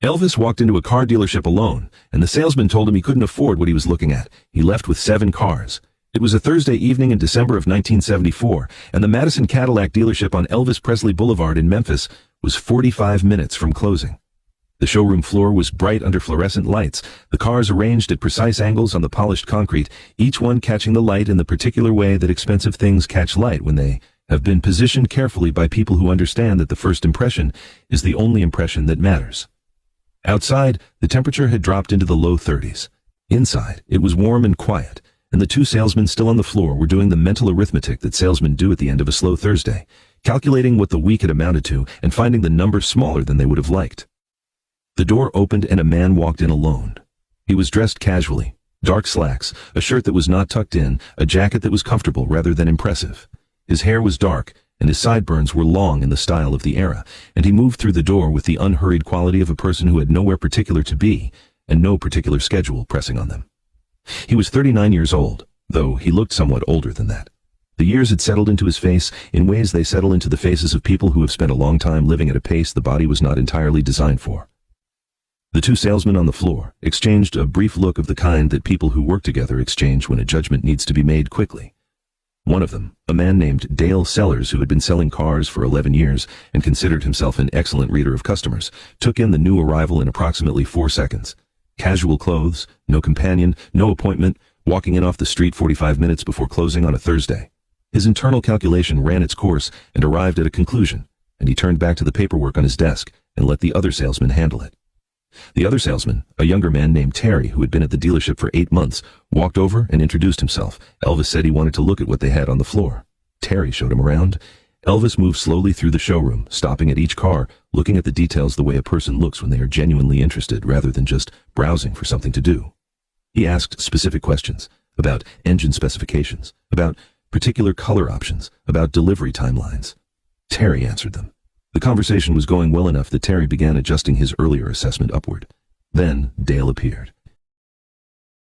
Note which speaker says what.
Speaker 1: Elvis walked into a car dealership alone, and the salesman told him he couldn't afford what he was looking at. He left with 7 cars. It was a Thursday evening in December of 1974, and the Madison Cadillac dealership on Elvis Presley Boulevard in Memphis was 45 minutes from closing. The showroom floor was bright under fluorescent lights, the cars arranged at precise angles on the polished concrete, each one catching the light in the particular way that expensive things catch light when they have been positioned carefully by people who understand that the first impression is the only impression that matters. Outside, the temperature had dropped into the low 30s. Inside, it was warm and quiet, and the 2 salesmen still on the floor were doing the mental arithmetic that salesmen do at the end of a slow Thursday, calculating what the week had amounted to and finding the number smaller than they would have liked. The door opened and a man walked in alone. He was dressed casually, dark slacks, a shirt that was not tucked in, a jacket that was comfortable rather than impressive. His hair was dark, and his sideburns were long in the style of the era, and he moved through the door with the unhurried quality of a person who had nowhere particular to be, and no particular schedule pressing on them. He was 39 years old, though he looked somewhat older than that. The years had settled into his face in ways they settle into the faces of people who have spent a long time living at a pace the body was not entirely designed for. The 2 salesmen on the floor exchanged a brief look of the kind that people who work together exchange when a judgment needs to be made quickly. One of them, a man named Dale Sellers, who had been selling cars for 11 years and considered himself an excellent reader of customers, took in the new arrival in approximately 4 seconds. Casual clothes, no companion, no appointment, walking in off the street 45 minutes before closing on a Thursday. His internal calculation ran its course and arrived at a conclusion, and he turned back to the paperwork on his desk and let the other salesman handle it. The other salesman, a younger man named Terry, who had been at the dealership for 8 months, walked over and introduced himself. Elvis said he wanted to look at what they had on the floor. Terry showed him around. Elvis moved slowly through the showroom, stopping at each car, looking at the details the way a person looks when they are genuinely interested rather than just browsing for something to do. He asked specific questions about engine specifications, about particular color options, about delivery timelines. Terry answered them. The conversation was going well enough that Terry began adjusting his earlier assessment upward. Then Dale appeared.